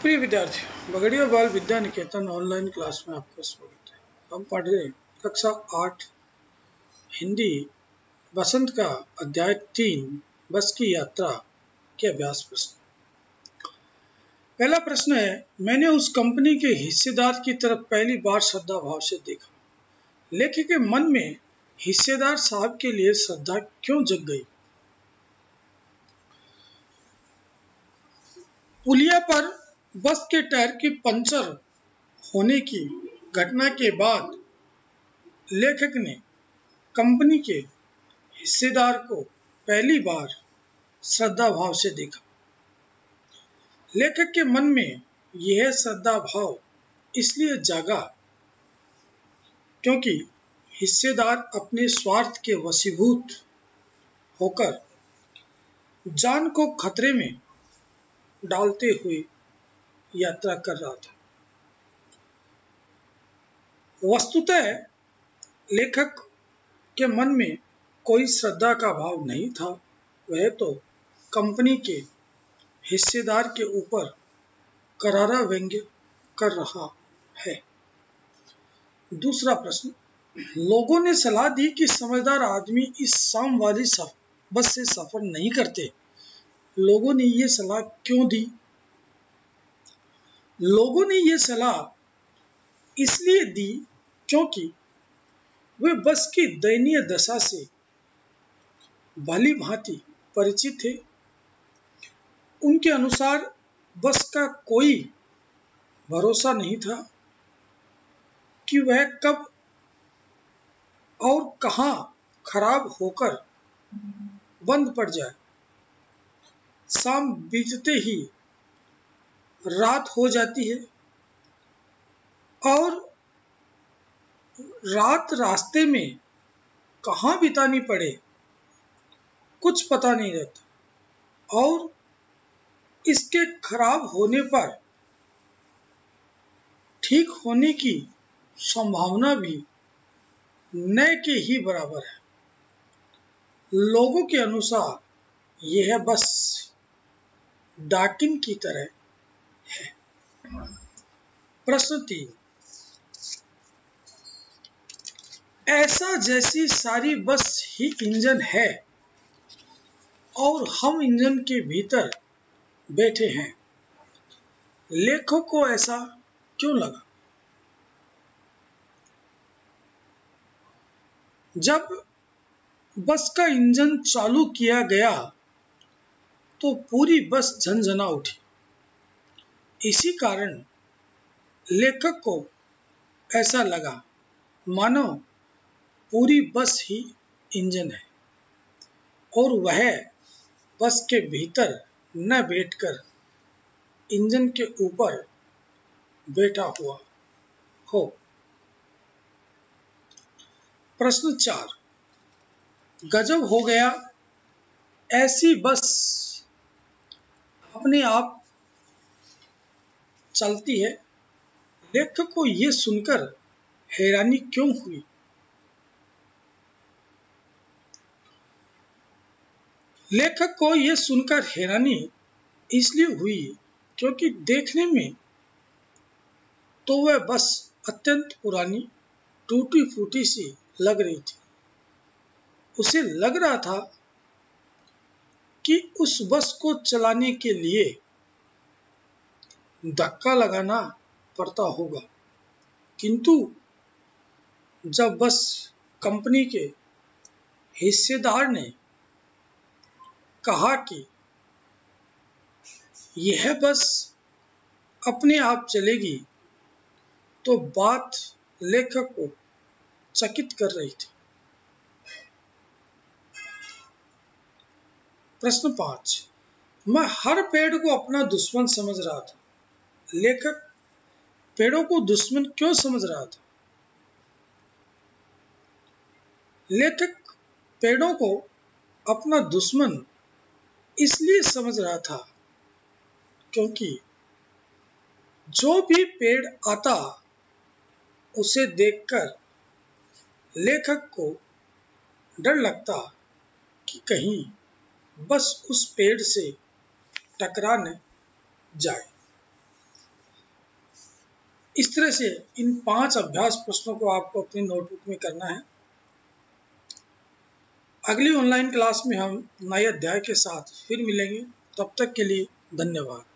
प्रिय विद्यार्थी, बगड़िया बाल विद्या निकेतन ऑनलाइन क्लास में आपका स्वागत है। हम पढ़ रहे कक्षा 8 हिंदी बसंत का अध्याय 3 बस की यात्रा के अभ्यास प्रश्न। पहला प्रश्न है, मैंने उस कंपनी के हिस्सेदार की तरफ पहली बार श्रद्धा भाव से देखा। लेखक के मन में हिस्सेदार साहब के लिए श्रद्धा क्यों जग गई? पुलिया पर बस के टायर के पंचर होने की घटना के बाद लेखक ने कंपनी के हिस्सेदार को पहली बार श्रद्धा भाव से देखा। लेखक के मन में यह श्रद्धा भाव इसलिए जागा क्योंकि हिस्सेदार अपने स्वार्थ के वशीभूत होकर जान को खतरे में डालते हुए यात्रा कर रहा था। वस्तुतः लेखक के मन में कोई श्रद्धा का भाव नहीं था, वह तो कंपनी के हिस्सेदार के ऊपर करारा व्यंग्य कर रहा है। दूसरा प्रश्न, लोगों ने सलाह दी कि समझदार आदमी इस शाम वाली बस से सफर नहीं करते। लोगों ने ये सलाह क्यों दी? लोगों ने ये सलाह इसलिए दी क्योंकि वे बस की दयनीय दशा से भली भांति परिचित थे। उनके अनुसार बस का कोई भरोसा नहीं था कि वह कब और कहां खराब होकर बंद पड़ जाए। शाम बीतते ही रात हो जाती है और रात रास्ते में कहां बितानी पड़े कुछ पता नहीं रहता और इसके खराब होने पर ठीक होने की संभावना भी न के ही बराबर है। लोगों के अनुसार यह बस डाकिन की तरह है। प्रश्न 3, ऐसा जैसी सारी बस ही इंजन है और हम इंजन के भीतर बैठे हैं। लेखक को ऐसा क्यों लगा? जब बस का इंजन चालू किया गया तो पूरी बस झनझना उठी। इसी कारण लेखक को ऐसा लगा मानो पूरी बस ही इंजन है और वह बस के भीतर न बैठकर इंजन के ऊपर बैठा हुआ हो। प्रश्न 4, गजब हो गया, ऐसी बस अपने आप चलती है। लेखक को यह सुनकर हैरानी क्यों हुई? लेखक को यह सुनकर हैरानी इसलिए हुई क्योंकि देखने में तो वह बस अत्यंत पुरानी टूटी फूटी सी लग रही थी। उसे लग रहा था कि उस बस को चलाने के लिए धक्का लगाना पड़ता होगा, किंतु जब बस कंपनी के हिस्सेदार ने कहा कि यह बस अपने आप चलेगी तो बात लेखक को चकित कर रही थी। प्रश्न 5, मैं हर पेड़ को अपना दुश्मन समझ रहा था। लेखक पेड़ों को दुश्मन क्यों समझ रहा था? लेखक पेड़ों को अपना दुश्मन इसलिए समझ रहा था क्योंकि जो भी पेड़ आता उसे देखकर लेखक को डर लगता कि कहीं बस उस पेड़ से टकरा न जाए। इस तरह से इन 5 अभ्यास प्रश्नों को आपको अपनी नोटबुक में करना है। अगली ऑनलाइन क्लास में हम नए अध्याय के साथ फिर मिलेंगे। तब तक के लिए धन्यवाद।